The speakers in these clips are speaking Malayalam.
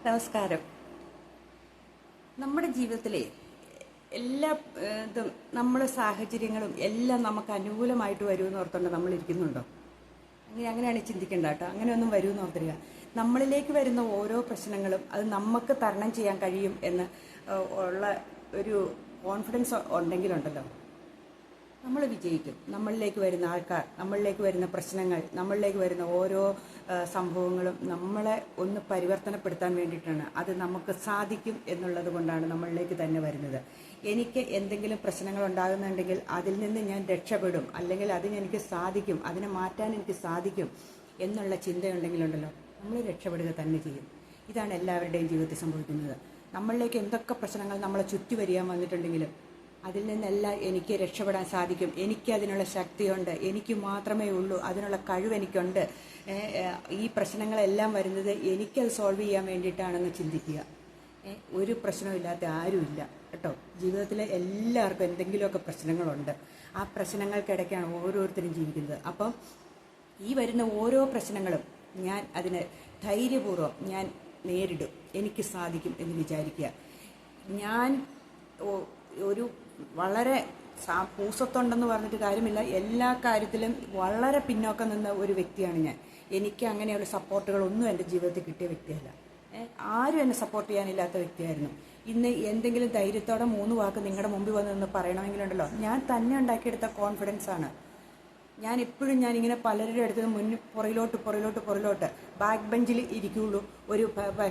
നമസ്കാരം. നമ്മുടെ ജീവിതത്തിലെ എല്ലാ ഇതും നമ്മുടെ സാഹചര്യങ്ങളും എല്ലാം നമുക്ക് അനുകൂലമായിട്ട് വരുമെന്ന് ഓർത്തുകൊണ്ട് നമ്മൾ ഇരിക്കുന്നുണ്ടോ? അങ്ങനെയാണ് ചിന്തിക്കേണ്ട കേട്ടോ. അങ്ങനെയൊന്നും വരുമെന്ന് ഓർത്തിരിക. നമ്മളിലേക്ക് വരുന്ന ഓരോ പ്രശ്നങ്ങളും അത് നമുക്ക് തരണം ചെയ്യാൻ കഴിയും എന്ന് ഉള്ള ഒരു കോൺഫിഡൻസ് ഉണ്ടെങ്കിലുണ്ടല്ലോ, നമ്മൾ വിജയിക്കും. നമ്മളിലേക്ക് വരുന്ന ആൾക്കാർ, നമ്മളിലേക്ക് വരുന്ന പ്രശ്നങ്ങൾ, നമ്മളിലേക്ക് വരുന്ന ഓരോ സംഭവങ്ങളും നമ്മളെ ഒന്ന് പരിവർത്തനപ്പെടുത്താൻ വേണ്ടിയിട്ടാണ്. അത് നമുക്ക് സാധിക്കും എന്നുള്ളത് കൊണ്ടാണ് നമ്മളിലേക്ക് തന്നെ വരുന്നത്. എനിക്ക് എന്തെങ്കിലും പ്രശ്നങ്ങൾ ഉണ്ടാകുന്നുണ്ടെങ്കിൽ അതിൽ നിന്ന് ഞാൻ രക്ഷപ്പെടും, അല്ലെങ്കിൽ അതിനെനിക്ക് സാധിക്കും, അതിനെ മാറ്റാൻ എനിക്ക് സാധിക്കും എന്നുള്ള ചിന്തയുണ്ടെങ്കിലുണ്ടല്ലോ, നമ്മൾ രക്ഷപ്പെടുക തന്നെ ചെയ്യും. ഇതാണ് എല്ലാവരുടെയും ജീവിതത്തിൽ സംഭവിക്കുന്നത്. നമ്മളിലേക്ക് എന്തൊക്കെ പ്രശ്നങ്ങൾ നമ്മളെ ചുറ്റി വരികയാൻ വന്നിട്ടുണ്ടെങ്കിലും അതിൽ നിന്നെല്ലാം എനിക്ക് രക്ഷപ്പെടാൻ സാധിക്കും, എനിക്ക് അതിനുള്ള ശക്തിയുണ്ട്, എനിക്ക് മാത്രമേ ഉള്ളൂ, അതിനുള്ള കഴിവ് എനിക്കുണ്ട്, ഈ പ്രശ്നങ്ങളെല്ലാം വരുന്നത് എനിക്കത് സോൾവ് ചെയ്യാൻ വേണ്ടിയിട്ടാണെന്ന് ചിന്തിക്കുക. ഒരു പ്രശ്നമില്ലാത്ത ആരുമില്ല കേട്ടോ. ജീവിതത്തിൽ എല്ലാവർക്കും എന്തെങ്കിലുമൊക്കെ പ്രശ്നങ്ങളുണ്ട്. ആ പ്രശ്നങ്ങൾക്കിടയ്ക്കാണ് ഓരോരുത്തരും ജീവിക്കുന്നത്. അപ്പം ഈ വരുന്ന ഓരോ പ്രശ്നങ്ങളും ഞാൻ അതിന് ധൈര്യപൂർവ്വം ഞാൻ നേരിടും, എനിക്ക് സാധിക്കും എന്ന് വിചാരിക്കുക. ഞാൻ ഒരു വളരെ പൂസത്തുണ്ടെന്ന് പറഞ്ഞിട്ട് കാര്യമില്ല. എല്ലാ കാര്യത്തിലും വളരെ പിന്നോക്കം നിന്ന ഒരു വ്യക്തിയാണ് ഞാൻ. എനിക്ക് അങ്ങനെയുള്ള സപ്പോർട്ടുകളൊന്നും എൻ്റെ ജീവിതത്തിൽ കിട്ടിയ വ്യക്തിയല്ല. ആരും എന്നെ സപ്പോർട്ട് ചെയ്യാനില്ലാത്ത വ്യക്തിയായിരുന്നു. ഇന്ന് എന്തെങ്കിലും ധൈര്യത്തോടെ 3 വാക്ക് നിങ്ങളുടെ മുമ്പിൽ വന്ന് നിന്ന് പറയണമെങ്കിലുണ്ടല്ലോ, ഞാൻ തന്നെ ഉണ്ടാക്കിയെടുത്ത കോൺഫിഡൻസ് ആണ്. ഞാൻ എപ്പോഴും ഞാനിങ്ങനെ പലരുടെ അടുത്ത് മുന്നിൽ പുറകിലോട്ട് ബാക്ക് ബെഞ്ചിൽ ഇരിക്കുകയുള്ളൂ. ഒരു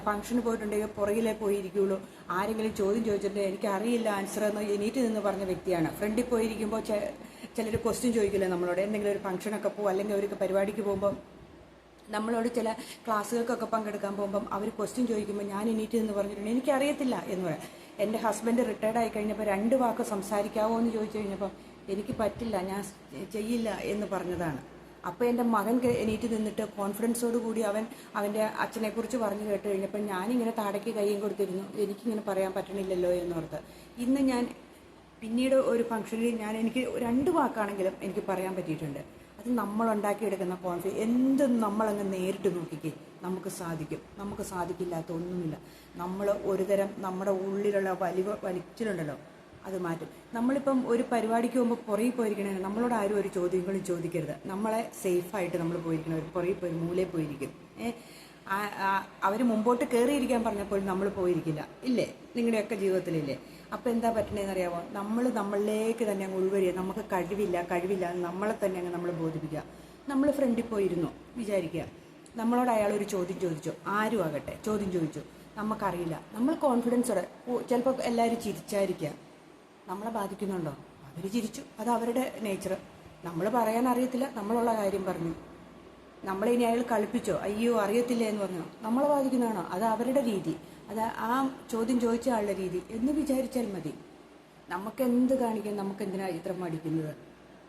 ഫംഗ്ഷന് പോയിട്ടുണ്ടെങ്കിൽ പുറകിലേ പോയി ഇരിക്കുകയുള്ളൂ. ആരെങ്കിലും ചോദ്യം ചോദിച്ചിട്ടുണ്ടെങ്കിൽ എനിക്കറിയില്ല ആൻസർ എന്ന് എണീറ്റ് നിന്ന് പറഞ്ഞ വ്യക്തിയാണ്. ഫ്രണ്ടിൽ പോയിരിക്കുമ്പോൾ ചിലർ ക്വസ്റ്റ്യൻ ചോദിക്കില്ലേ നമ്മളോട്. എന്തെങ്കിലും ഒരു ഫംഗ്ഷനൊക്കെ പോകും, അല്ലെങ്കിൽ ഒരു പരിപാടിക്ക് പോകുമ്പം നമ്മളോട് ചില ക്ലാസ്സുകൾക്കൊക്കെ പങ്കെടുക്കാൻ പോകുമ്പം അവർ ക്വസ്റ്റ്യൻ ചോദിക്കുമ്പോൾ ഞാൻ എണീറ്റ് നിന്ന് പറഞ്ഞിട്ടുണ്ട് എനിക്കറിയത്തില്ല എന്ന് പറയാം. എൻ്റെ ഹസ്ബൻഡ് റിട്ടയർഡ് ആയി കഴിഞ്ഞപ്പോൾ 2 വാക്ക് സംസാരിക്കാവോ എന്ന് ചോദിച്ചു കഴിഞ്ഞപ്പം എനിക്ക് പറ്റില്ല, ഞാൻ ചെയ്യില്ല എന്ന് പറഞ്ഞതാണ്. അപ്പോൾ എൻ്റെ മകൻ എണീറ്റ് നിന്നിട്ട് കോൺഫിഡൻസോട് കൂടി അവൻ്റെ അച്ഛനെക്കുറിച്ച് പറഞ്ഞു കേട്ട് കഴിഞ്ഞപ്പോൾ ഞാനിങ്ങനെ താടയ്ക്ക് കൈയും കൊടുത്തിരുന്നു, എനിക്കിങ്ങനെ പറയാൻ പറ്റണില്ലല്ലോ എന്നോർത്ത്. ഇന്ന് ഞാൻ പിന്നീട് ഒരു ഫംഗ്ഷനിൽ എനിക്ക് 2 വാക്കാണെങ്കിലും എനിക്ക് പറയാൻ പറ്റിയിട്ടുണ്ട്. അത് നമ്മളുണ്ടാക്കിയെടുക്കുന്ന കോൺഫിഡൻസ്. എന്തും നമ്മളങ്ങ് നേരിട്ട് നോക്കിക്കേ, നമുക്ക് സാധിക്കും. നമുക്ക് സാധിക്കില്ലാത്ത ഒന്നുമില്ല. നമ്മൾ ഒരുതരം നമ്മുടെ ഉള്ളിലുള്ള വലിച്ചിലുണ്ടല്ലോ, അത് മാറ്റും. നമ്മളിപ്പം ഒരു പരിപാടിക്ക് പോകുമ്പോൾ പുറകിൽ പോയിരിക്കണേ, നമ്മളോട് ആരും ഒരു ചോദ്യങ്ങളും ചോദിക്കരുത്. നമ്മളെ സേഫായിട്ട് നമ്മൾ പോയിരിക്കണം. പുറകിൽ പോയി മൂലയിൽ പോയിരിക്കും. അവർ മുമ്പോട്ട് കയറിയിരിക്കാൻ പറഞ്ഞപ്പോൾ നമ്മൾ പോയിരിക്കില്ല. ഇല്ലേ? നിങ്ങളുടെയൊക്കെ ജീവിതത്തിലില്ലേ? അപ്പോൾ എന്താ പറ്റണേന്ന് അറിയാമോ? നമ്മളിലേക്ക് തന്നെ അങ്ങ് ഉൾവരിക. നമുക്ക് കഴിവില്ല നമ്മളെ തന്നെ അങ്ങ് നമ്മൾ ബോധിപ്പിക്കുക. നമ്മൾ ഫ്രണ്ടിൽ പോയിരുന്നു വിചാരിക്കുക, നമ്മളോട് അയാൾ ഒരു ചോദ്യം ചോദിച്ചു, ആരും ആകട്ടെ ചോദ്യം ചോദിച്ചു, നമുക്കറിയില്ല. നമ്മൾ കോൺഫിഡൻസോടെ ചിലപ്പോൾ എല്ലാവരും ചിരിച്ചായിരിക്കുക. നമ്മളെ ബാധിക്കുന്നുണ്ടോ? അവർ ചിരിച്ചു, അത് അവരുടെ നേച്ചർ. നമ്മൾ പറയാൻ അറിയത്തില്ല, നമ്മളുള്ള കാര്യം പറഞ്ഞു. നമ്മളിനി അയാൾ കളിപ്പിച്ചോ, അയ്യോ അറിയത്തില്ല എന്ന് പറഞ്ഞോ, നമ്മളെ ബാധിക്കുന്നതാണോ? അത് അവരുടെ രീതി, അത് ആ ചോദ്യം ചോദിച്ച ആളുടെ രീതി എന്ന് വിചാരിച്ചാൽ മതി. നമുക്കെന്ത് കാണിക്കാൻ, നമുക്കെന്തിനാണ് ഇത്ര മടിക്കുന്നത്?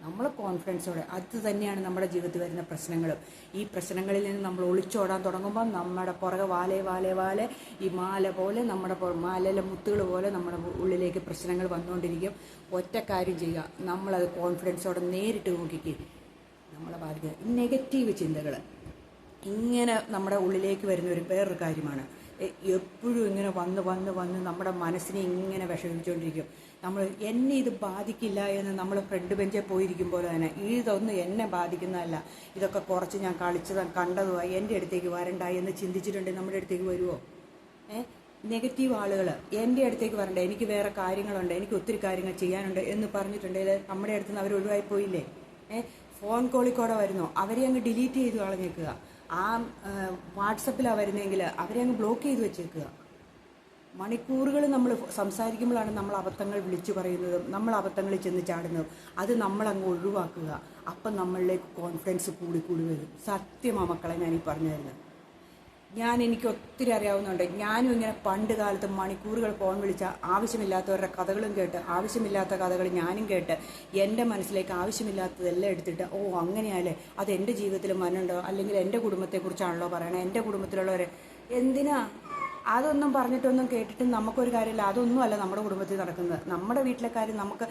നമ്മൾ കോൺഫിഡൻസോടെ, അത് തന്നെയാണ് നമ്മുടെ ജീവിതത്തിൽ വരുന്ന പ്രശ്നങ്ങളും. ഈ പ്രശ്നങ്ങളിൽ നിന്ന് നമ്മൾ ഒളിച്ചോടാൻ തുടങ്ങുമ്പോൾ നമ്മുടെ പുറകെ വാലെ ഈ മാല പോലെ, നമ്മുടെ മാലയിലെ മുത്തുകൾ പോലെ നമ്മുടെ ഉള്ളിലേക്ക് പ്രശ്നങ്ങൾ വന്നുകൊണ്ടിരിക്കും. ഒറ്റ കാര്യം ചെയ്യുക, നമ്മളത് കോൺഫിഡൻസോടെ നേരിട്ട് നോക്കിക്കുക. നമ്മളെ ബാധിക്കുക നെഗറ്റീവ് ചിന്തകൾ ഇങ്ങനെ നമ്മുടെ ഉള്ളിലേക്ക് വരുന്ന വേറൊരു കാര്യമാണ്. എപ്പോഴും ഇങ്ങനെ വന്ന് നമ്മുടെ മനസ്സിനെ ഇങ്ങനെ വിഷമിച്ചുകൊണ്ടിരിക്കും. നമ്മൾ എന്നെ ഇത് ബാധിക്കില്ല എന്ന് നമ്മൾ ഫ്രണ്ട് ബെഞ്ചിൽ പോയിരിക്കുമ്പോൾ തന്നെ, ഇതൊന്നും എന്നെ ബാധിക്കുന്നതല്ല, ഇതൊക്കെ കുറച്ച് ഞാൻ കണ്ടതുമായി എൻ്റെ അടുത്തേക്ക് വരണ്ടായി എന്ന് ചിന്തിച്ചിട്ടുണ്ടെങ്കിൽ നമ്മുടെ അടുത്തേക്ക് വരുമോ? നെഗറ്റീവ് ആളുകൾ എൻ്റെ അടുത്തേക്ക് വരണ്ട, എനിക്ക് വേറെ കാര്യങ്ങളുണ്ട്, എനിക്ക് ഒത്തിരി കാര്യങ്ങൾ ചെയ്യാനുണ്ട് എന്ന് പറഞ്ഞിട്ടുണ്ടെങ്കിൽ നമ്മുടെ അടുത്ത് നിന്ന് അവർ ഒഴിവായി പോയില്ലേ? ഫോൺ കോളിൽ കൂടെ വരുന്നോ, അവരെ അങ്ങ് ഡിലീറ്റ് ചെയ്ത് കളഞ്ഞേക്കുക. ആ വാട്സപ്പിലാണ് വരുന്നതെങ്കിൽ അവരെ അങ്ങ് ബ്ലോക്ക് ചെയ്ത് വെച്ചേക്കുക. മണിക്കൂറുകൾ നമ്മൾ സംസാരിക്കുമ്പോഴാണ് നമ്മൾ അബദ്ധങ്ങൾ വിളിച്ചു പറയുന്നതും നമ്മൾ അബദ്ധങ്ങളിൽ ചെന്ന് ചാടുന്നതും. അത് നമ്മളങ്ങ് ഒഴിവാക്കുക. അപ്പം നമ്മളിലേക്ക് കോൺഫിഡൻസ് കൂടി വരും. സത്യമാണ് മക്കളെ ഞാൻ ഈ പറഞ്ഞു തരുന്നത്. എനിക്ക് ഒത്തിരി അറിയാവുന്നുണ്ട്. ഞാനും ഇങ്ങനെ പണ്ട് കാലത്ത് മണിക്കൂറുകൾ ഫോൺ വിളിച്ച ആവശ്യമില്ലാത്തവരുടെ കഥകളും കേട്ട്, ആവശ്യമില്ലാത്ത കഥകൾ ഞാനും കേട്ട്, എൻ്റെ മനസ്സിലേക്ക് ആവശ്യമില്ലാത്തതെല്ലാം എടുത്തിട്ട്, അങ്ങനെയല്ലേ, അത് എൻ്റെ ജീവിതത്തിൽ മനുണ്ടോ, അല്ലെങ്കിൽ എൻ്റെ കുടുംബത്തെക്കുറിച്ചാണല്ലോ പറയണത്, എൻ്റെ കുടുംബത്തിലുള്ളവരെ എന്തിനാ? അതൊന്നും പറഞ്ഞിട്ടൊന്നും കേട്ടിട്ട് നമുക്കൊരു കാര്യമില്ല. അതൊന്നും അല്ല നമ്മുടെ കുടുംബത്തിൽ നടക്കുന്നത്. നമ്മുടെ വീട്ടിലെ കാര്യം നമുക്ക്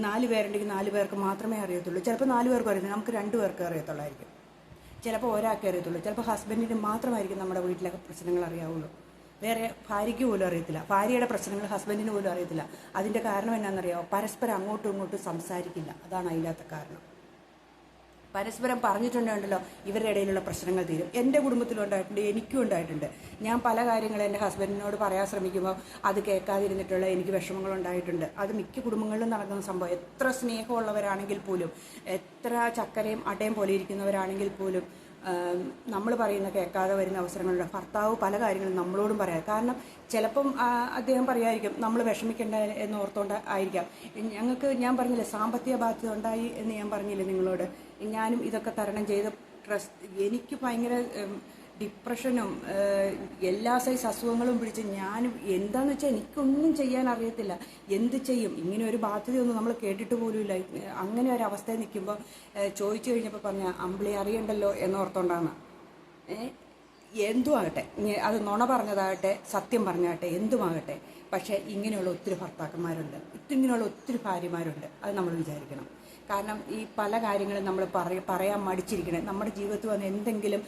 4 പേരുണ്ടെങ്കിൽ 4 പേർക്ക് മാത്രമേ അറിയത്തുള്ളൂ. ചിലപ്പോൾ 4 പേർക്കും അറിയത്തില്ല, നമുക്ക് 2 പേർക്ക് അറിയത്തുള്ളായിരിക്കും. ചിലപ്പോൾ ഒരാൾക്കേ അറിയത്തുള്ളൂ. ചിലപ്പോൾ ഹസ്ബൻഡിന് മാത്രമായിരിക്കും നമ്മുടെ വീട്ടിലെ പ്രശ്നങ്ങൾ അറിയാവുള്ളൂ. വേറെ ഭാര്യയ്ക്ക് പോലും അറിയത്തില്ല, ഭാര്യയുടെ പ്രശ്നങ്ങൾ ഹസ്ബൻഡിന് പോലും അറിയത്തില്ല. അതിൻ്റെ കാരണം എന്നാണെന്നറിയാമോ? പരസ്പരം അങ്ങോട്ടും ഇങ്ങോട്ടും സംസാരിക്കില്ല. അതാണ് അതിൻ്റെ കാരണം. പരസ്പരം പറഞ്ഞിട്ടുണ്ടല്ലോ ഇവരുടെ ഇടയിലുള്ള പ്രശ്നങ്ങൾ തീരും. എൻ്റെ കുടുംബത്തിലും ഉണ്ടായിട്ടുണ്ട്, എനിക്കും ഉണ്ടായിട്ടുണ്ട്. ഞാൻ പല കാര്യങ്ങളും എൻ്റെ ഹസ്ബൻഡിനോട് പറയാൻ ശ്രമിക്കുമ്പോൾ അത് കേൾക്കാതിരുന്നിട്ടുള്ള എനിക്ക് വിഷമങ്ങളുണ്ടായിട്ടുണ്ട്. അത് മിക്ക കുടുംബങ്ങളിലും നടക്കുന്ന സംഭവം. എത്ര സ്നേഹമുള്ളവരാണെങ്കിൽ പോലും, എത്ര ചക്കരയും അടയും പോലെ ഇരിക്കുന്നവരാണെങ്കിൽ പോലും നമ്മൾ പറയുന്ന കേൾക്കാതെ വരുന്ന അവസരങ്ങളുണ്ട്. ഭർത്താവ് പല കാര്യങ്ങളും നമ്മളോടും പറയാം. കാരണം ചിലപ്പം അദ്ദേഹം പറയായിരിക്കും നമ്മൾ വിഷമിക്കേണ്ട എന്ന് ഓർത്തുകൊണ്ട് ആയിരിക്കാം. ഞാൻ പറഞ്ഞില്ലേ സാമ്പത്തിക ബാധ്യത ഉണ്ടായി എന്ന് ഞാൻ പറഞ്ഞില്ലേ നിങ്ങളോട്. ഞാനും ഇതൊക്കെ തരണം ചെയ്ത് എനിക്ക് ഭയങ്കര ഡിപ്രഷനും എല്ലാ സൈസ് അസുഖങ്ങളും പിടിച്ച് ഞാനും എന്താണെന്ന് വെച്ചാൽ എനിക്കൊന്നും ചെയ്യാൻ അറിയത്തില്ല. എന്ത് ചെയ്യും? ഇങ്ങനെ ഒരു ബാധ്യതയൊന്നും നമ്മൾ കേട്ടിട്ട് പോലുമില്ല. അങ്ങനെ ഒരു അവസ്ഥയിൽ നിൽക്കുമ്പോൾ ചോദിച്ചു കഴിഞ്ഞപ്പോൾ പറഞ്ഞ അമ്പിളി അറിയണ്ടല്ലോ എന്നോർത്തോണ്ടാണ്. എന്തും ആകട്ടെ, അത് നുണ പറഞ്ഞതാകട്ടെ സത്യം പറഞ്ഞാകട്ടെ എന്തുമാകട്ടെ, പക്ഷേ ഇങ്ങനെയുള്ള ഒത്തിരി ഭർത്താക്കന്മാരുണ്ട്, ഇങ്ങനെയുള്ള ഒത്തിരി ഭാര്യമാരുണ്ട്. അത് നമ്മൾ വിചാരിക്കണം. കാരണം ഈ പല കാര്യങ്ങളും നമ്മൾ പറയാൻ മടിച്ചിരിക്കണേ. നമ്മുടെ ജീവിതത്തിൽ വന്ന് എന്തെങ്കിലും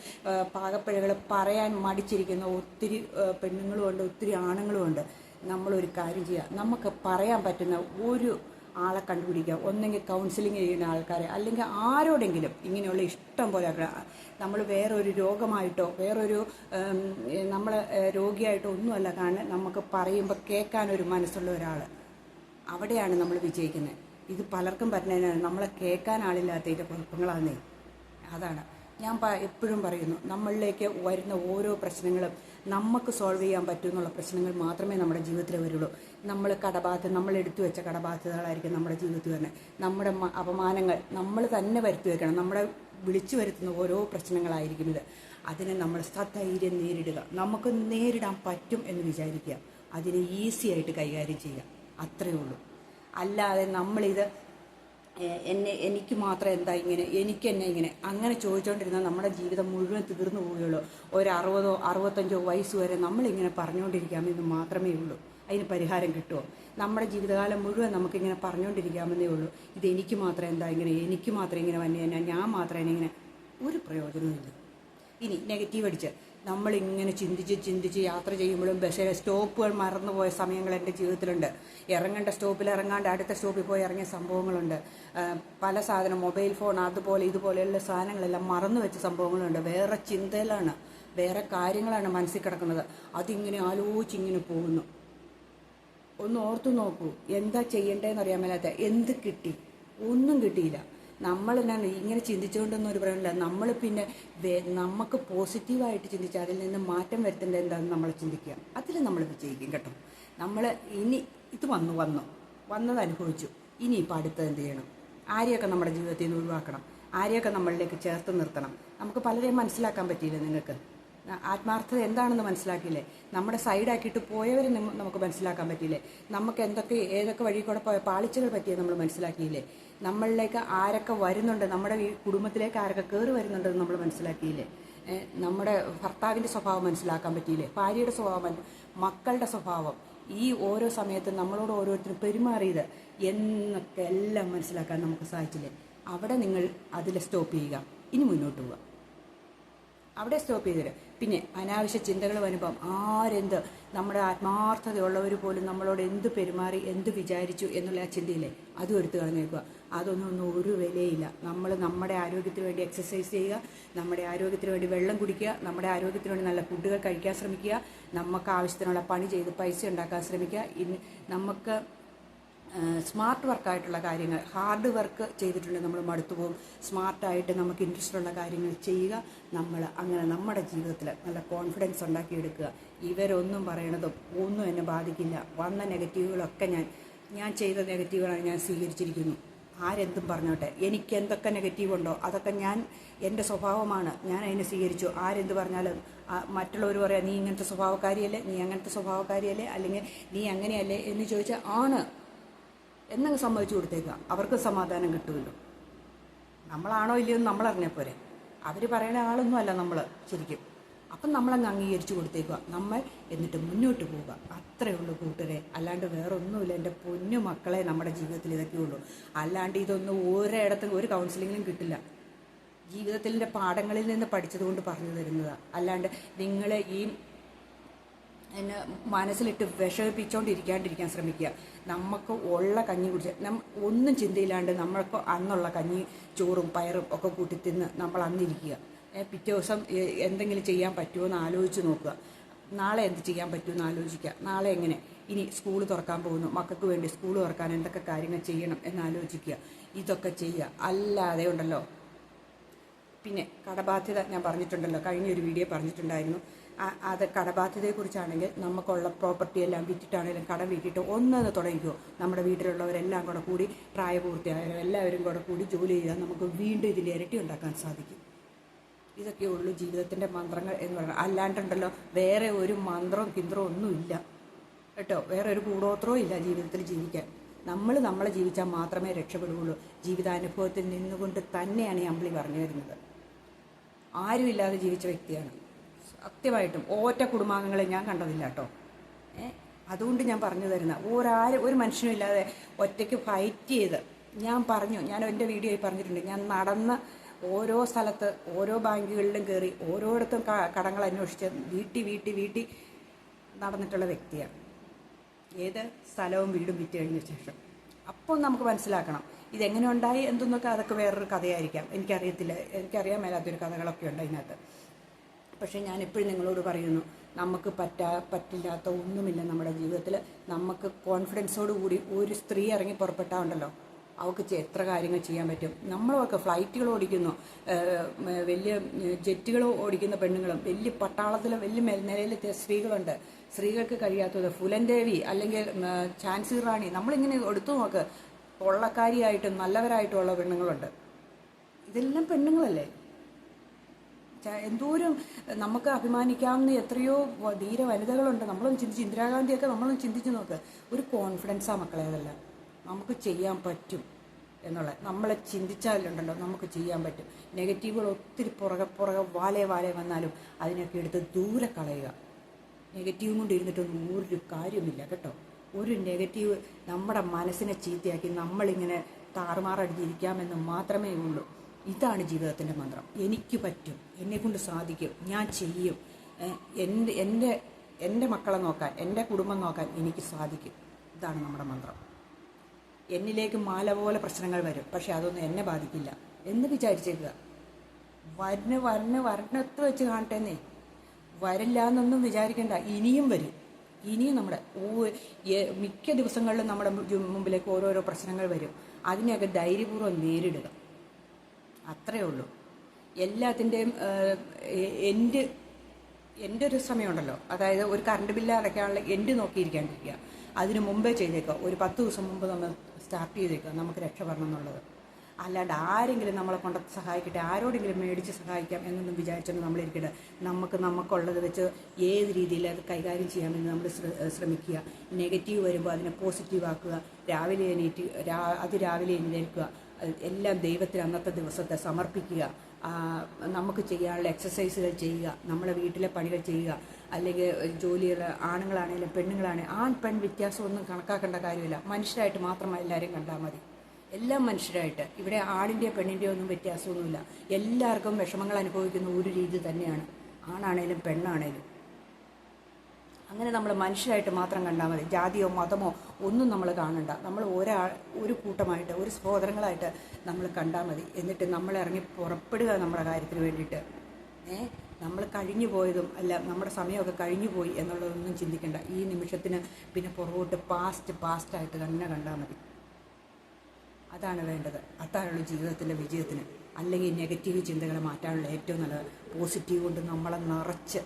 പാകപ്പിഴകൾ പറയാൻ മടിച്ചിരിക്കുന്ന ഒത്തിരി പെണ്ണുങ്ങളുമുണ്ട്, ഒത്തിരി ആണുങ്ങളുമുണ്ട്. നമ്മളൊരു കാര്യം ചെയ്യുക, നമുക്ക് പറയാൻ പറ്റുന്ന ഒരു ആളെ കണ്ടുപിടിക്കുക. ഒന്നെങ്കിൽ കൗൺസിലിംഗ് ചെയ്യുന്ന ആൾക്കാരെ, അല്ലെങ്കിൽ ആരോടെങ്കിലും ഇങ്ങനെയുള്ള ഇഷ്ടം പോലെ. നമ്മൾ വേറൊരു രോഗമായിട്ടോ വേറൊരു നമ്മൾ രോഗിയായിട്ടോ ഒന്നുമല്ല. കാരണം നമുക്ക് പറയുമ്പോൾ കേൾക്കാനൊരു മനസ്സുള്ള ഒരാൾ, അവിടെയാണ് നമ്മൾ വിജയിക്കുന്നത്. ഇത് പലർക്കും പറ്റുന്നതിനാണ് നമ്മളെ കേൾക്കാൻ ആളില്ലാത്തതിൻ്റെ കുഴപ്പങ്ങളാണേ. അതാണ് ഞാൻ എപ്പോഴും പറയുന്നു, നമ്മളിലേക്ക് വരുന്ന ഓരോ പ്രശ്നങ്ങളും നമുക്ക് സോൾവ് ചെയ്യാൻ പറ്റുമെന്നുള്ള പ്രശ്നങ്ങൾ മാത്രമേ നമ്മുടെ ജീവിതത്തിൽ വരുള്ളൂ. നമ്മൾ എടുത്തു വെച്ച കടബാധ്യതകളായിരിക്കും നമ്മുടെ ജീവിതത്തിൽ തന്നെ. നമ്മുടെ അപമാനങ്ങൾ നമ്മൾ തന്നെ വരുത്തി വെക്കണം. നമ്മളെ വിളിച്ചു വരുത്തുന്ന ഓരോ പ്രശ്നങ്ങളായിരിക്കും ഇത്. അതിനെ നമ്മൾ സധൈര്യം നേരിടുക. നമുക്ക് നേരിടാൻ പറ്റും എന്ന് വിചാരിക്കുക. അതിനെ ഈസി ആയിട്ട് കൈകാര്യം ചെയ്യുക. അത്രയേ ഉള്ളൂ. അല്ലാതെ നമ്മളിത് എനിക്ക് മാത്രം എന്താ ഇങ്ങനെ, എനിക്ക് എന്നെ ഇങ്ങനെ അങ്ങനെ ചോദിച്ചുകൊണ്ടിരുന്നാൽ നമ്മുടെ ജീവിതം മുഴുവൻ തീർന്നു പോവുകയുള്ളൂ. ഒരു 60 65 വയസ്സ് വരെ നമ്മളിങ്ങനെ പറഞ്ഞുകൊണ്ടിരിക്കാമെന്ന് മാത്രമേ ഉള്ളൂ. അതിന് പരിഹാരം കിട്ടുമോ? നമ്മുടെ ജീവിതകാലം മുഴുവൻ നമുക്കിങ്ങനെ പറഞ്ഞുകൊണ്ടിരിക്കാമെന്നേ ഉള്ളൂ. ഇതെനിക്ക് മാത്രം എന്താ ഇങ്ങനെ, എനിക്ക് മാത്രം ഇങ്ങനെ വന്നെ, ഞാൻ മാത്രം ഇങ്ങനെ. ഒരു പ്രയോജനവുമില്ല. ഇനി നെഗറ്റീവ് അടിച്ച് നമ്മളിങ്ങനെ ചിന്തിച്ച് യാത്ര ചെയ്യുമ്പോഴും ബസ്സിലെ സ്റ്റോപ്പുകൾ മറന്നുപോയ സമയങ്ങൾ എൻ്റെ ജീവിതത്തിലുണ്ട്. ഇറങ്ങേണ്ട സ്റ്റോപ്പിൽ ഇറങ്ങാണ്ട് അടുത്ത സ്റ്റോപ്പിൽ പോയി ഇറങ്ങിയ സംഭവങ്ങളുണ്ട്. പല സാധനം, മൊബൈൽ ഫോൺ അതുപോലെ ഇതുപോലെയുള്ള സാധനങ്ങളെല്ലാം മറന്നു വെച്ച സംഭവങ്ങളുണ്ട്. വേറെ ചിന്തയിലാണ്, വേറെ കാര്യങ്ങളാണ് മനസ്സിൽ കിടക്കുന്നത്. അതിങ്ങനെ ആലോചിച്ചിങ്ങനെ പോകുന്നു. ഒന്ന് ഓർത്തു നോക്കൂ, എന്താ ചെയ്യേണ്ടതെന്ന് അറിയാൻ മേലാത്ത എന്ത് കിട്ടി? ഒന്നും കിട്ടിയില്ല. നമ്മൾ ഇങ്ങനെ ചിന്തിച്ചുകൊണ്ടൊന്നും ഒരു പ്രശ്നമില്ല. നമ്മൾ പിന്നെ നമുക്ക് പോസിറ്റീവായിട്ട് ചിന്തിച്ചാൽ അതിൽ നിന്ന് മാറ്റം വരുത്തേണ്ടത് എന്താണെന്ന് നമ്മൾ ചിന്തിക്കുക. അതിൽ നമ്മൾ വിജയിക്കും കേട്ടോ. നമ്മൾ ഇനി ഇത് വന്നത് അനുഭവിച്ചു. ഇനിയിപ്പോൾ അടുത്തത് എന്ത് ചെയ്യണം? ആരെയൊക്കെ നമ്മുടെ ജീവിതത്തിൽ നിന്ന് ഒഴിവാക്കണം? ആരെയൊക്കെ നമ്മളിലേക്ക് ചേർത്ത് നിർത്തണം? നമുക്ക് പലരെയും മനസ്സിലാക്കാൻ പറ്റിയില്ല. നിങ്ങൾക്ക് ആത്മാർത്ഥത എന്താണെന്ന് മനസ്സിലാക്കിയില്ലേ? നമ്മുടെ സൈഡാക്കിയിട്ട് പോയവരെ നമുക്ക് മനസ്സിലാക്കാൻ പറ്റിയില്ലേ? നമുക്ക് ഏതൊക്കെ വഴി കൂടെ പോയ പാളിച്ചകൾ പറ്റിയത് നമ്മൾ മനസ്സിലാക്കിയില്ലേ? നമ്മളിലേക്ക് ആരൊക്കെ വരുന്നുണ്ട്, നമ്മുടെ കുടുംബത്തിലേക്ക് ആരൊക്കെ കയറി വരുന്നുണ്ടെന്ന് നമ്മൾ മനസ്സിലാക്കിയില്ലേ? നമ്മുടെ ഭർത്താവിൻ്റെ സ്വഭാവം മനസ്സിലാക്കാൻ പറ്റിയില്ലേ? ഭാര്യയുടെ സ്വഭാവം, മക്കളുടെ സ്വഭാവം, ഈ ഓരോ സമയത്തും നമ്മളോട് ഓരോരുത്തരും പെരുമാറിയത് എന്നൊക്കെ എല്ലാം മനസ്സിലാക്കാൻ നമുക്ക് സാധിച്ചില്ലേ? അവിടെ നിങ്ങൾ അതിൽ സ്റ്റോപ്പ് ചെയ്യുക. ഇനി മുന്നോട്ട് പോവുക. അവിടെ സ്റ്റോപ്പ് ചെയ്തിട്ട് പിന്നെ അനാവശ്യ ചിന്തകൾ വരുമ്പം ആരെന്ത്, നമ്മുടെ ആത്മാർത്ഥതയുള്ളവർ പോലും നമ്മളോട് എന്ത് പെരുമാറി എന്ത് വിചാരിച്ചു എന്നുള്ള ആ ചിന്തയില്ലേ, അതും എടുത്ത് കളഞ്ഞേക്കുക. അതൊന്നും ഒരു വിലയില്ല. നമ്മൾ നമ്മുടെ ആരോഗ്യത്തിന് വേണ്ടി എക്സസൈസ് ചെയ്യുക, നമ്മുടെ ആരോഗ്യത്തിന് വേണ്ടി വെള്ളം കുടിക്കുക, നമ്മുടെ ആരോഗ്യത്തിന് വേണ്ടി നല്ല ഫുഡുകൾ കഴിക്കാൻ ശ്രമിക്കുക, നമുക്ക് ആവശ്യത്തിനുള്ള പണി ചെയ്ത് പൈസ ഉണ്ടാക്കാൻ ശ്രമിക്കുക. നമുക്ക് സ്മാർട്ട് വർക്കായിട്ടുള്ള കാര്യങ്ങൾ, ഹാർഡ് വർക്ക് ചെയ്തിട്ടുണ്ടെങ്കിൽ നമ്മൾ മടുത്തു പോകും. സ്മാർട്ടായിട്ട് നമുക്ക് ഇൻട്രസ്റ്റ് ഉള്ള കാര്യങ്ങൾ ചെയ്യുക. നമ്മൾ അങ്ങനെ നമ്മുടെ ജീവിതത്തിൽ നല്ല കോൺഫിഡൻസ് ഉണ്ടാക്കിയെടുക്കുക. ഇവരൊന്നും പറയണതും ഒന്നും എന്നെ ബാധിക്കില്ല. വന്ന നെഗറ്റീവുകളൊക്കെ ഞാൻ ചെയ്ത നെഗറ്റീവുകളാണ് ഞാൻ സ്വീകരിച്ചിരിക്കുന്നു. ആരെന്തും പറഞ്ഞോട്ടെ, എനിക്ക് എന്തൊക്കെ നെഗറ്റീവുണ്ടോ അതൊക്കെ എൻ്റെ സ്വഭാവമാണ്, ഞാൻ അതിനെ സ്വീകരിച്ചു. ആരെന്ത് പറഞ്ഞാലും മറ്റുള്ളവർ പറയാം നീ ഇങ്ങനത്തെ സ്വഭാവക്കാരിയല്ലേ, നീ അങ്ങനത്തെ സ്വഭാവക്കാരിയല്ലേ, അല്ലെങ്കിൽ നീ അങ്ങനെയല്ലേ എന്ന് ചോദിച്ചാൽ ആണ് എന്നങ്ങ് സമ്മതിച്ചു കൊടുത്തേക്കുക. അവർക്ക് സമാധാനം കിട്ടുമല്ലോ. നമ്മളാണോ ഇല്ലയോ എന്ന് നമ്മളറിഞ്ഞാൽ പോരെ. അവർ പറയുന്ന ആളൊന്നും അല്ല നമ്മൾ ശരിക്കും. അപ്പം നമ്മളങ്ങ് അംഗീകരിച്ചു കൊടുത്തേക്കുക. നമ്മൾ എന്നിട്ട് മുന്നോട്ട് പോവുക. അത്രയേ ഉള്ളൂ കൂട്ടരെ. അല്ലാണ്ട് വേറെ ഒന്നുമില്ല. എൻ്റെ പൊന്നു മക്കളെ, നമ്മുടെ ജീവിതത്തിൽ ഇതൊക്കെ ഉള്ളൂ. അല്ലാണ്ട് ഇതൊന്നും ഒരിടത്തും ഒരു കൗൺസിലിങ്ങിലും കിട്ടില്ല. ജീവിതത്തിൻ്റെ പാഠങ്ങളിൽ നിന്ന് പഠിച്ചതുകൊണ്ട് പറഞ്ഞു തരുന്നതാണ്. അല്ലാണ്ട് നിങ്ങൾ ഈ എന്നെ മനസ്സിലിട്ട് വിഷമിപ്പിച്ചുകൊണ്ടിരിക്കാണ്ടിരിക്കാൻ ശ്രമിക്കുക. നമുക്ക് ഉള്ള കഞ്ഞി കുടിച്ച് ഒന്നും ചിന്തയില്ലാണ്ട് നമ്മൾക്ക് അന്നുള്ള കഞ്ഞി ചോറും പയറും ഒക്കെ കൂട്ടി തിന്ന് നമ്മൾ അന്നിരിക്കുക. പിറ്റേ ദിവസം എന്തെങ്കിലും ചെയ്യാൻ പറ്റുമോ എന്ന് ആലോചിച്ച് നോക്കുക. നാളെ എന്ത് ചെയ്യാൻ പറ്റുമെന്ന് ആലോചിക്കുക. നാളെ എങ്ങനെ ഇനി സ്കൂൾ തുറക്കാൻ പോകുന്നു, മക്കൾക്ക് വേണ്ടി സ്കൂൾ തുറക്കാൻ എന്തൊക്കെ കാര്യങ്ങൾ ചെയ്യണം എന്നാലോചിക്കുക. ഇതൊക്കെ ചെയ്യുക. അല്ലാതെ ഉണ്ടല്ലോ. പിന്നെ കടബാധ്യത ഞാൻ പറഞ്ഞിട്ടുണ്ടല്ലോ, കഴിഞ്ഞൊരു വീഡിയോ പറഞ്ഞിട്ടുണ്ടായിരുന്നു. അത് കടബാധ്യതയെക്കുറിച്ചാണെങ്കിൽ നമുക്കുള്ള പ്രോപ്പർട്ടി എല്ലാം വിറ്റിട്ടാണെങ്കിലും കടം വീട്ടിയിട്ട് ഒന്നെന്ന് തുടങ്ങിക്കോ. നമ്മുടെ വീട്ടിലുള്ളവരെല്ലാം കൂടെ കൂടി പ്രായപൂർത്തിയായാലും എല്ലാവരും കൂടെ കൂടി ജോലി ചെയ്താൽ നമുക്ക് വീണ്ടും ഇതിൽ ഇരട്ടി ഉണ്ടാക്കാൻ സാധിക്കും. ഇതൊക്കെ ഉള്ളൂ ജീവിതത്തിൻ്റെ മന്ത്രങ്ങൾ എന്ന് പറയുന്നത്. അല്ലാണ്ടുണ്ടല്ലോ വേറെ ഒരു മന്ത്രവും കിന്ത്രവും ഒന്നുമില്ല കേട്ടോ. വേറെ ഒരു കൂടോത്രവും ഇല്ല ജീവിതത്തിൽ ജീവിക്കാൻ. നമ്മളെ ജീവിച്ചാൽ മാത്രമേ രക്ഷപ്പെടുകയുള്ളൂ. ജീവിതാനുഭവത്തിൽ നിന്നുകൊണ്ട് തന്നെയാണ് ഈ അമ്പിളി പറഞ്ഞു തരുന്നത്. ആരുമില്ലാതെ ജീവിച്ച വ്യക്തിയാണ് സത്യമായിട്ടും. ഒറ്റ കുടുംബാംഗങ്ങളെ ഞാൻ കണ്ടതില്ല കേട്ടോ. അതുകൊണ്ട് ഞാൻ പറഞ്ഞു തരുന്ന ഒരു മനുഷ്യനും ഇല്ലാതെ ഒറ്റയ്ക്ക് ഫൈറ്റ് ചെയ്ത് ഞാൻ എൻ്റെ വീഡിയോയിൽ പറഞ്ഞിട്ടുണ്ട്. ഞാൻ നടന്ന് ഓരോ സ്ഥലത്ത് ഓരോ ബാങ്കുകളിലും കയറി ഓരോയിടത്തും കടങ്ങൾ അന്വേഷിച്ച് വീട്ടി നടന്നിട്ടുള്ള വ്യക്തിയാണ്. ഏത് സ്ഥലവും വീടും വിറ്റ് കഴിഞ്ഞ ശേഷം. അപ്പോൾ നമുക്ക് മനസ്സിലാക്കണം ഇതെങ്ങനെ ഉണ്ടായി എന്തെന്നൊക്കെ. അതൊക്കെ വേറൊരു കഥയായിരിക്കാം, എനിക്കറിയാൻ മേലാത്തൊരു കഥകളൊക്കെ ഉണ്ട് അതിനകത്ത്. പക്ഷേ ഞാൻ എപ്പോഴും നിങ്ങളോട് പറയുന്നു, നമുക്ക് പറ്റില്ലാത്ത ഒന്നുമില്ല നമ്മുടെ ജീവിതത്തിൽ. നമുക്ക് കോൺഫിഡൻസോട് കൂടി ഒരു സ്ത്രീ ഇറങ്ങി പുറപ്പെട്ടാൽ ഉണ്ടല്ലോ, അവൾക്ക് എത്ര കാര്യങ്ങൾ ചെയ്യാൻ പറ്റും. നമ്മളൊക്കെ ഫ്ലൈറ്റുകൾ ഓടിക്കുന്നു, വലിയ ജെറ്റുകൾ ഓടിക്കുന്ന പെണ്ണുങ്ങളും, വലിയ പട്ടാളത്തിൽ വലിയ നിലയിലെത്തിയ സ്ത്രീകളുണ്ട്. സ്ത്രീകൾക്ക് കഴിയാത്തത് ഫുലൻദേവി അല്ലെങ്കിൽ ഝാൻസി റാണി, നമ്മളിങ്ങനെ എടുത്തു നോക്ക്. കൊള്ളക്കാരിയായിട്ടും നല്ലവരായിട്ടുള്ള പെണ്ണുങ്ങളുണ്ട്. ഇതെല്ലാം പെണ്ണുങ്ങളല്ലേ. എന്തോരം നമുക്ക് അഭിമാനിക്കാവുന്ന എത്രയോ ധീര വനിതകളുണ്ട്. നമ്മളൊന്ന് ചിന്തിച്ച്, ഇന്ദിരാഗാന്ധിയൊക്കെ നമ്മളൊന്ന് ചിന്തിച്ച് നോക്ക്. ഒരു കോൺഫിഡൻസാണ് മക്കളെ അതെല്ലാം. നമുക്ക് ചെയ്യാൻ പറ്റും എന്നുള്ളത് നമ്മളെ ചിന്തിച്ചാലുണ്ടല്ലോ നമുക്ക് ചെയ്യാൻ പറ്റും. നെഗറ്റീവുകൾ ഒത്തിരി പുറകെ വാലേ വന്നാലും അതിനൊക്കെ എടുത്ത് ദൂരെ കളയുക. നെഗറ്റീവും കൊണ്ട് ഇരുന്നിട്ടൊന്നും ഒരു കാര്യമില്ല കേട്ടോ. ഒരു നെഗറ്റീവ് നമ്മുടെ മനസ്സിനെ ചീത്തയാക്കി നമ്മളിങ്ങനെ താറുമാറടിച്ചിരിക്കാമെന്ന് മാത്രമേ ഉള്ളൂ. ഇതാണ് ജീവിതത്തിൻ്റെ മന്ത്രം. എനിക്ക് പറ്റും, എന്നെക്കൊണ്ട് സാധിക്കും, ഞാൻ ചെയ്യും, എൻ്റെ മക്കളെ നോക്കാൻ, എൻ്റെ കുടുംബം നോക്കാൻ എനിക്ക് സാധിക്കും. ഇതാണ് നമ്മുടെ മന്ത്രം. എന്നിലേക്ക് മാല പോലെ പ്രശ്നങ്ങൾ വരും, പക്ഷെ അതൊന്നും എന്നെ ബാധിക്കില്ല എന്ന് വിചാരിച്ചേക്കുക. വരണത്ത് വെച്ച് കാണട്ടെന്നേ. വരില്ല എന്നൊന്നും വിചാരിക്കേണ്ട. ഇനിയും വരും. ഇനിയും നമ്മുടെ മിക്ക ദിവസങ്ങളിലും നമ്മുടെ മുമ്പിലേക്ക് ഓരോരോ പ്രശ്നങ്ങൾ വരും. അതിനെയൊക്കെ ധൈര്യപൂർവ്വം നേരിടുക. അത്രയേ ഉള്ളൂ. എല്ലാത്തിൻ്റെയും എൻ്റെ ഒരു സമയമുണ്ടല്ലോ, അതായത് ഒരു കറണ്ട് ബില്ല് അടയ്ക്കാനുള്ള എൻ്റെ നോക്കിയിരിക്കാണ്ടിരിക്കുക. അതിന് മുമ്പേ ചെയ്തേക്കുക. ഒരു 10 ദിവസം മുമ്പ് നമ്മൾ സ്റ്റാർട്ട് ചെയ്തേക്കുക നമുക്ക് രക്ഷപ്പെടണം എന്നുള്ളത്. അല്ലാണ്ട് ആരെങ്കിലും നമ്മളെ കൊണ്ട് സഹായിക്കട്ടെ, ആരോടെങ്കിലും മേടിച്ച് സഹായിക്കാം എന്നൊന്നും വിചാരിച്ചുകൊണ്ട് നമ്മളിരിക്കട്ടെ. നമുക്കുള്ളത് വെച്ച് ഏത് രീതിയിൽ അത് കൈകാര്യം ചെയ്യാമെന്ന് നമ്മൾ ശ്രമിക്കുക. നെഗറ്റീവ് വരുമ്പോൾ അതിനെ പോസിറ്റീവ് ആക്കുക. രാവിലെ എഴുന്നേൽക്കുക. എല്ലാം ദൈവത്തിന് അന്നത്തെ ദിവസത്തെ സമർപ്പിക്കുക. നമുക്ക് ചെയ്യാനുള്ള എക്സസൈസുകൾ ചെയ്യുക. നമ്മളെ വീട്ടിലെ പണികൾ ചെയ്യുക. അല്ലെങ്കിൽ ജോലിയുള്ള ആണുങ്ങളാണെങ്കിലും പെണ്ണുങ്ങളാണെങ്കിലും ആൺ പെൺ വ്യത്യാസമൊന്നും കണക്കാക്കേണ്ട കാര്യമില്ല. മനുഷ്യരായിട്ട് മാത്രം എല്ലാവരെയും കണ്ടാൽ മതി. എല്ലാം മനുഷ്യരായിട്ട്. ഇവിടെ ആണിൻ്റെയോ പെണ്ണിൻ്റെയോ ഒന്നും വ്യത്യാസമൊന്നുമില്ല. എല്ലാവർക്കും വിഷമങ്ങൾ അനുഭവിക്കുന്ന ഒരു രീതി തന്നെയാണ്, ആണാണേലും പെണ്ണാണേലും. അങ്ങനെ നമ്മൾ മനുഷ്യരായിട്ട് മാത്രം കണ്ടാൽ മതി. ജാതിയോ മതമോ ഒന്നും നമ്മൾ കാണണ്ട. നമ്മൾ ഒരു കൂട്ടമായിട്ട്, ഒരു സഹോദരങ്ങളായിട്ട് നമ്മൾ കണ്ടാൽ മതി. എന്നിട്ട് നമ്മൾ ഇറങ്ങി പുറപ്പെടുക നമ്മുടെ കാര്യത്തിന് വേണ്ടിയിട്ട്. നമ്മൾ കഴിഞ്ഞു പോയതും അല്ല, നമ്മുടെ സമയമൊക്കെ കഴിഞ്ഞു പോയി എന്നുള്ളതൊന്നും ചിന്തിക്കേണ്ട. ഈ നിമിഷത്തിന് പിന്നെ പുറകോട്ട് പാസ്റ്റായിട്ട് തന്നെ കണ്ടാൽ മതി. അതാണ് വേണ്ടത്. അതാണുള്ള ജീവിതത്തിൻ്റെ വിജയത്തിന്. അല്ലെങ്കിൽ നെഗറ്റീവ് ചിന്തകളെ മാറ്റാനുള്ള ഏറ്റവും നല്ലത് പോസിറ്റീവ് കൊണ്ട് നമ്മളെ നിറച്ച്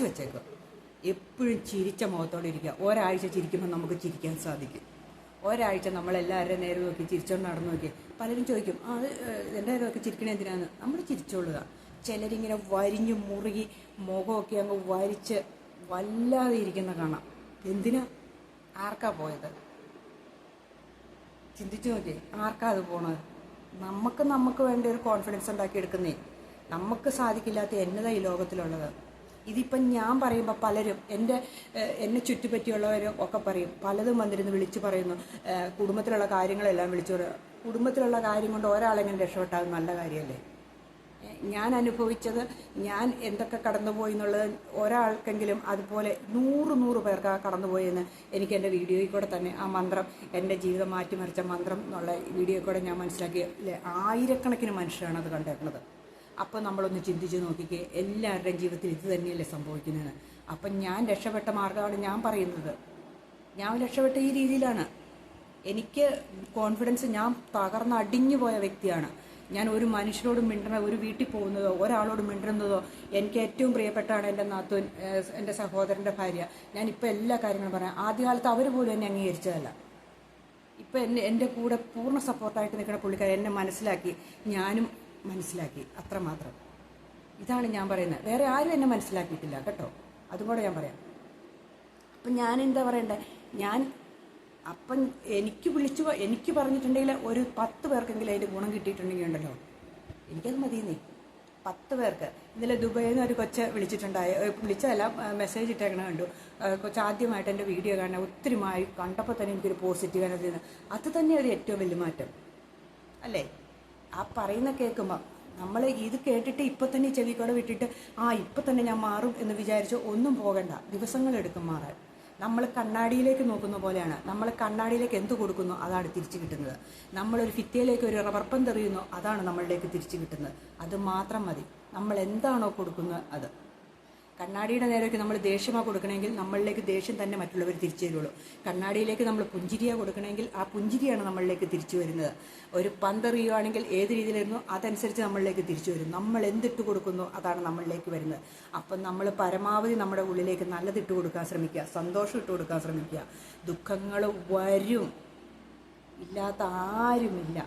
വെച്ചേക്കുക. എപ്പോഴും ചിരിച്ച മുഖത്തോടെ ഇരിക്കുക. ഒരാഴ്ച ചിരിക്കുമ്പോൾ നമുക്ക് ചിരിക്കാൻ സാധിക്കും. ഒരാഴ്ച നമ്മളെല്ലാവരുടെയും നേരെ നോക്കി ചിരിച്ചോണ്ട് നടന്നു നോക്കി. പലരും ചോദിക്കും, എൻ്റെ നേരമൊക്കെ ചിരിക്കണേ എന്തിനാന്ന്. നമ്മൾ ചിരിച്ചോളുക. ചിലരിങ്ങനെ വരിഞ്ഞ് മുറുകി മുഖമൊക്കെ അങ്ങ് വരിച്ച് വല്ലാതെ ഇരിക്കുന്ന കാണാം. എന്തിനാ? ആർക്കാ പോയത്? ചിന്തിച്ചു നോക്കി. ആർക്കാ അത് പോണത്? നമുക്ക് വേണ്ട ഒരു കോൺഫിഡൻസ് ഉണ്ടാക്കിയെടുക്കുന്നേ. നമുക്ക് സാധിക്കില്ലാത്ത എന്നതാ ഈ ലോകത്തിലുള്ളത്. ഇതിപ്പം ഞാൻ പറയുമ്പോൾ പലരും എന്നെ ചുറ്റുപറ്റിയുള്ളവരും ഒക്കെ പറയും. പലതും വന്നിരുന്ന് വിളിച്ചു പറയുന്നു. കുടുംബത്തിലുള്ള കാര്യങ്ങളെല്ലാം വിളിച്ചു പറയും. കുടുംബത്തിലുള്ള കാര്യം കൊണ്ട് ഒരാളെങ്ങനെ രക്ഷപ്പെട്ടാൽ നല്ല കാര്യമല്ലേ? ഞാൻ അനുഭവിച്ചത്, ഞാൻ എന്തൊക്കെ കടന്നുപോയി എന്നുള്ളത് ഒരാൾക്കെങ്കിലും അതുപോലെ 100 പേർക്ക് കടന്നുപോയെന്ന് എനിക്ക് എൻ്റെ വീഡിയോയിൽ കൂടെ തന്നെ ആ മന്ത്രം, എൻ്റെ ജീവിതം മാറ്റിമറിച്ച മന്ത്രം എന്നുള്ള വീഡിയോയിൽ കൂടെ ഞാൻ മനസ്സിലാക്കി. ആയിരക്കണക്കിന് മനുഷ്യരാണ് അത് കണ്ടേക്കുന്നത്. അപ്പോൾ നമ്മളൊന്ന് ചിന്തിച്ച് നോക്കിക്കേ, എല്ലാവരുടെയും ജീവിതത്തിൽ ഇത് തന്നെയല്ലേ സംഭവിക്കുന്നതെന്ന്. അപ്പം ഞാൻ രക്ഷപ്പെട്ട മാർഗ്ഗമാണ് ഞാൻ പറയുന്നത്. ഞാൻ രക്ഷപ്പെട്ട ഈ രീതിയിലാണ്. എനിക്ക് കോൺഫിഡൻസ്, ഞാൻ തകർന്ന് അടിഞ്ഞു പോയ വ്യക്തിയാണ് ഞാൻ. ഒരു മനുഷ്യരോടും മിണ്ടണ, ഒരു വീട്ടിൽ പോകുന്നതോ ഒരാളോട് മിണ്ടുന്നതോ, എനിക്ക് ഏറ്റവും പ്രിയപ്പെട്ടാണ് എൻ്റെ നാത്തൂൻ, എൻ്റെ സഹോദരൻ്റെ ഭാര്യ. ഞാനിപ്പോൾ എല്ലാ കാര്യങ്ങളും പറയാം. ആദ്യകാലത്ത് അവർ പോലും എന്നെ അംഗീകരിച്ചതല്ല. ഇപ്പം എൻ്റെ കൂടെ പൂർണ്ണ സപ്പോർട്ടായിട്ട് നിൽക്കുന്ന പുള്ളിക്കാരൻ എന്നെ മനസ്സിലാക്കി, ഞാനും മനസ്സിലാക്കി, അത്രമാത്രം. ഇതാണ് ഞാൻ പറയുന്നത്. വേറെ ആരും എന്നെ മനസ്സിലാക്കിയിട്ടില്ല കേട്ടോ, അതും കൂടെ ഞാൻ പറയാം. അപ്പം ഞാൻ എന്താ പറയണ്ടേ, അപ്പം എനിക്ക് പറഞ്ഞിട്ടുണ്ടെങ്കിൽ ഒരു 10 പേർക്കെങ്കിലും അതിൻ്റെ ഗുണം കിട്ടിയിട്ടുണ്ടെങ്കിൽ ഉണ്ടല്ലോ, എനിക്കത് മതിയെന്നേ. 10 പേർക്ക്. ഇന്നലെ ദുബൈയിൽ നിന്ന് ഒരു കൊച്ച് വിളിച്ചതല്ല, മെസ്സേജ് ഇട്ടേക്കണ കണ്ടു. കൊച്ച് ആദ്യമായിട്ട് എൻ്റെ വീഡിയോ കാണാൻ ഒത്തിരി കണ്ടപ്പോൾ തന്നെ എനിക്കൊരു പോസിറ്റീവ് എനർജി. അത് തന്നെ ഒരു ഏറ്റവും വലിയ മാറ്റം അല്ലേ? ആ പറയുന്ന കേൾക്കുമ്പോൾ നമ്മൾ ഇത് കേട്ടിട്ട് ഇപ്പം തന്നെ ചെവിക്കോടെ വിട്ടിട്ട് ഇപ്പം തന്നെ ഞാൻ മാറും എന്ന് വിചാരിച്ച് ഒന്നും പോകണ്ട. ദിവസങ്ങളെടുക്കും മാറാൻ. നമ്മൾ കണ്ണാടിയിലേക്ക് നോക്കുന്ന പോലെയാണ്. നമ്മൾ കണ്ണാടിയിലേക്ക് എന്ത് കൊടുക്കുന്നോ അതാണ് തിരിച്ചു കിട്ടുന്നത്. നമ്മളൊരു ഭിത്തിയിലേക്ക് ഒരു റബ്ബർ പന്ത് എറിയുന്നോ അതാണ് നമ്മളിലേക്ക് തിരിച്ചു കിട്ടുന്നത്. അത് മാത്രം മതി. നമ്മൾ എന്താണോ കൊടുക്കുന്നത് അത്. കണ്ണാടിയുടെ നേരേക്ക് നമ്മൾ ദേഷ്യമാണ് കൊടുക്കണമെങ്കിൽ നമ്മളിലേക്ക് ദേഷ്യം തന്നെ മറ്റുള്ളവർ തിരിച്ചു തരുള്ളൂ. കണ്ണാടിയിലേക്ക് നമ്മൾ പുഞ്ചിരിയാണ് കൊടുക്കണമെങ്കിൽ ആ പുഞ്ചിരിയാണ് നമ്മളിലേക്ക് തിരിച്ചു വരുന്നത്. ഒരു പന്തെറിയുകയാണെങ്കിൽ ഏത് രീതിയിലായിരുന്നു അതനുസരിച്ച് നമ്മളിലേക്ക് തിരിച്ചു വരും. നമ്മൾ എന്തിട്ട് കൊടുക്കുന്നോ അതാണ് നമ്മളിലേക്ക് വരുന്നത്. അപ്പം നമ്മൾ പരമാവധി നമ്മുടെ ഉള്ളിലേക്ക് നല്ലതിട്ട് കൊടുക്കാൻ ശ്രമിക്കുക, സന്തോഷം ഇട്ട് കൊടുക്കാൻ ശ്രമിക്കുക. ദുഃഖങ്ങൾ വരും, ഇല്ലാത്ത ആരുമില്ല,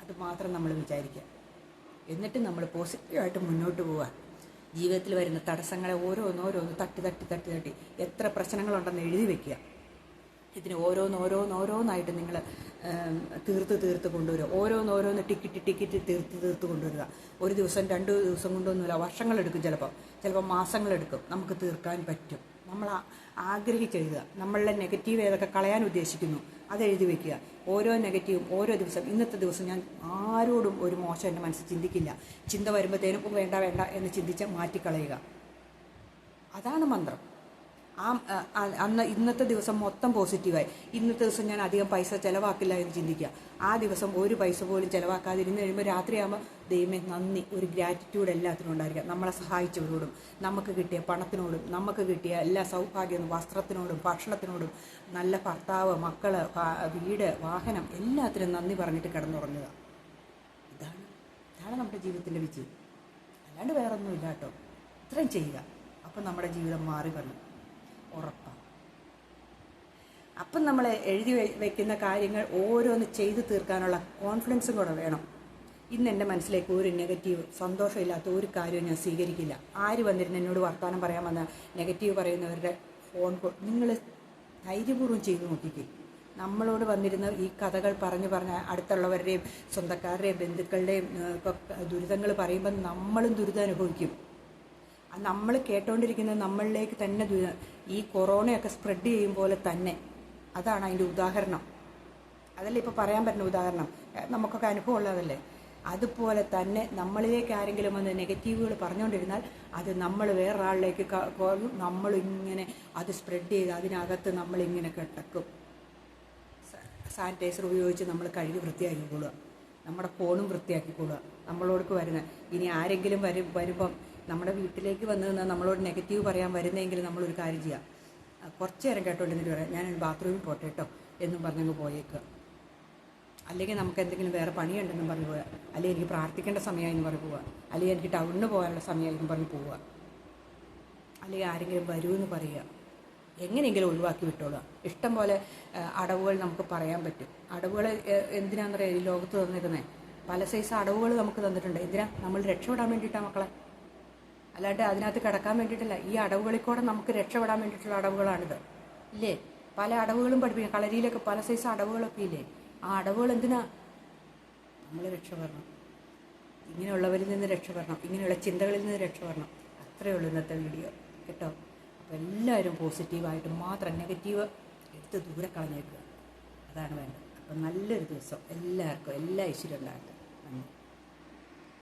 അത് മാത്രം നമ്മൾ വിചാരിക്കുക. എന്നിട്ട് നമ്മൾ പോസിറ്റീവായിട്ട് മുന്നോട്ട് പോവുക. ജീവിതത്തിൽ വരുന്ന തടസ്സങ്ങളെ ഓരോന്നോരോന്ന് തട്ടി എത്ര പ്രശ്നങ്ങളുണ്ടെന്ന് എഴുതി വയ്ക്കുക. ഇതിന് ഓരോന്നായിട്ട് നിങ്ങൾ തീർത്ത് കൊണ്ടുവരിക. ഓരോന്ന് ടിക്കറ്റ് തീർത്ത് കൊണ്ടുവരിക. ഒരു ദിവസം 2 ദിവസം കൊണ്ടൊന്നുമില്ല, വർഷങ്ങളെടുക്കും, ചിലപ്പോൾ മാസങ്ങളെടുക്കും. നമുക്ക് തീർക്കാൻ പറ്റും. നമ്മൾ ആഗ്രഹിച്ചെഴുതുക. നമ്മളുടെ നെഗറ്റീവ് ഏതൊക്കെ കളയാൻ ഉദ്ദേശിക്കുന്നു അതെഴുതി വയ്ക്കുക. ഓരോ നെഗറ്റീവും ഓരോ ദിവസം, ഇന്നത്തെ ദിവസം ഞാൻ ആരോടും ഒരു മോശം എൻ്റെ മനസ്സിൽ ചിന്തിക്കില്ല. ചിന്ത വരുമ്പോഴത്തേനും വേണ്ട എന്ന് ചിന്തിച്ച് മാറ്റിക്കളയുക. അതാണ് മന്ത്രം. ഇന്നത്തെ ദിവസം മൊത്തം പോസിറ്റീവായി. ഇന്നത്തെ ദിവസം ഞാൻ അധികം പൈസ ചിലവാക്കില്ല എന്ന് ചിന്തിക്കുക. ആ ദിവസം ഒരു പൈസ പോലും ചിലവാക്കാതിരുന്ന് കഴിയുമ്പോൾ രാത്രിയാകുമ്പോൾ ദൈവമേ നന്ദി, ഒരു ഗ്രാറ്റിറ്റ്യൂഡ് എല്ലാത്തിനും ഉണ്ടായിരിക്കുക. നമ്മളെ സഹായിച്ചവരോടും, നമുക്ക് കിട്ടിയ പണത്തിനോടും, നമുക്ക് കിട്ടിയ എല്ലാ സൗഭാഗ്യവും, വസ്ത്രത്തിനോടും, ഭക്ഷണത്തിനോടും, നല്ല ഭർത്താവ്, മക്കൾ, വീട്, വാഹനം, എല്ലാത്തിനും നന്ദി പറഞ്ഞിട്ട് കിടന്നുറങ്ങുക. ഇതാണ് നമ്മുടെ ജീവിതത്തിൻ്റെ വിജയം. അല്ലാണ്ട് വേറൊന്നുമില്ല കേട്ടോ. ഇത്രയും ചെയ്യുക. അപ്പം നമ്മുടെ ജീവിതം മാറി വരണം, ഉറപ്പാണ്. അപ്പം നമ്മൾ എഴുതി വയ്ക്കുന്ന കാര്യങ്ങൾ ഓരോന്ന് ചെയ്തു തീർക്കാനുള്ള കോൺഫിഡൻസും കൂടെ വേണം. ഇന്ന് എൻ്റെ മനസ്സിലേക്ക് ഒരു നെഗറ്റീവ്, സന്തോഷമില്ലാത്ത ഒരു കാര്യവും ഞാൻ സ്വീകരിക്കില്ല. ആര് വന്നിരുന്ന് എന്നോട് വർത്തമാനം പറയാൻ വന്ന നെഗറ്റീവ് പറയുന്നവരുടെ ഫോൺ കോൾ നിങ്ങൾ ധൈര്യപൂർവ്വം ചെയ്തു നോക്കിക്കേ. നമ്മളോട് വന്നിരുന്ന ഈ കഥകൾ പറഞ്ഞ് അടുത്തുള്ളവരുടെയും സ്വന്തക്കാരുടെയും ബന്ധുക്കളുടെയും ദുരിതങ്ങൾ പറയുമ്പോൾ നമ്മളും ദുരിതം അനുഭവിക്കും. നമ്മൾ കേട്ടോണ്ടിരിക്കുന്നത് നമ്മളിലേക്ക് തന്നെ ഈ കൊറോണയൊക്കെ സ്പ്രെഡ് ചെയ്യും പോലെ തന്നെ. അതാണ് അതിൻ്റെ ഉദാഹരണം. അതല്ലേ ഇപ്പോൾ പറയാൻ പറ്റുന്ന ഉദാഹരണം. നമുക്കൊക്കെ അനുഭവം ഉള്ളതല്ലേ. അതുപോലെ തന്നെ നമ്മളിലേക്ക് ആരെങ്കിലും വന്ന് നെഗറ്റീവുകൾ പറഞ്ഞുകൊണ്ടിരുന്നാൽ അത് നമ്മൾ വേറൊരാളിലേക്ക് നമ്മളിങ്ങനെ അത് സ്പ്രെഡ് ചെയ്ത് അതിനകത്ത് നമ്മളിങ്ങനെ കിടക്കും. സാനിറ്റൈസർ ഉപയോഗിച്ച് നമ്മൾ കഴുകി വൃത്തിയാക്കിക്കൊള്ളുക. നമ്മുടെ ഫോണും വൃത്തിയാക്കിക്കൊള്ളുക. നമ്മളോടൊക്കെ വരുന്ന ഇനി ആരെങ്കിലും വരുമ്പം നമ്മുടെ വീട്ടിലേക്ക് വന്നു നിന്നാൽ നമ്മളോട് നെഗറ്റീവ് പറയാൻ വരുന്നെങ്കിൽ നമ്മളൊരു കാര്യം ചെയ്യാം. കുറച്ച് നേരം കേട്ടോണ്ടിരുന്നിട്ട് പറയാം ഞാൻ ബാത്റൂമിൽ പോട്ടെ കേട്ടോ എന്നും പറഞ്ഞങ്ങ് പോയേക്കുക. അല്ലെങ്കിൽ നമുക്ക് എന്തെങ്കിലും വേറെ പണിയുണ്ടെന്നും പറഞ്ഞ് പോവുക. അല്ലെങ്കിൽ എനിക്ക് പ്രാർത്ഥിക്കേണ്ട സമയമായെന്ന് പറഞ്ഞ് പോവുക. അല്ലെങ്കിൽ എനിക്ക് ടൗണിന് പോകാനുള്ള സമയമായെന്ന് പറഞ്ഞ് പോവുക. അല്ലെങ്കിൽ ആരെങ്കിലും വരുമെന്ന് പറയുക. എങ്ങനെയെങ്കിലും ഒഴിവാക്കി വിട്ടോളുക. ഇഷ്ടം പോലെ അടവുകൾ നമുക്ക് പറയാൻ പറ്റും. അടവുകൾ എന്തിനാണെന്നറിയാം ഈ ലോകത്ത് തന്നിരുന്നത്? പല സൈസ് അടവുകൾ നമുക്ക് തന്നിട്ടുണ്ട്. എന്തിനാ? നമ്മൾ രക്ഷപ്പെടാൻ വേണ്ടിയിട്ടാണ് മക്കളെ, അല്ലാണ്ട് അതിനകത്ത് കിടക്കാൻ വേണ്ടിയിട്ടല്ല. ഈ അടവുകളിൽ കൂടെ നമുക്ക് രക്ഷപ്പെടാൻ വേണ്ടിയിട്ടുള്ള അടവുകളാണിത്. ഇല്ലേ? പല അടവുകളും പഠിപ്പിക്കും. കളരിയിലൊക്കെ പല സൈസ് അടവുകളൊക്കെ ഇല്ലേ? ആ അടവുകൾ എന്തിനാ? നമ്മൾ രക്ഷപ്പെടണം. ഇങ്ങനെയുള്ളവരിൽ നിന്ന് രക്ഷപ്പെടണം. ഇങ്ങനെയുള്ള ചിന്തകളിൽ നിന്ന് രക്ഷപ്പെടണം. അത്രയേ ഉള്ളൂ ഇന്നത്തെ വീഡിയോ കേട്ടോ. അപ്പോൾ എല്ലാവരും പോസിറ്റീവായിട്ട് മാത്രം, നെഗറ്റീവ് എടുത്ത് ദൂരെ കളഞ്ഞേക്കുക. അതാണ് വേണ്ടത്. അപ്പം നല്ലൊരു ദിവസം എല്ലാവർക്കും, എല്ലാ ഐശ്വര്യം ഉണ്ടാകട്ടെ.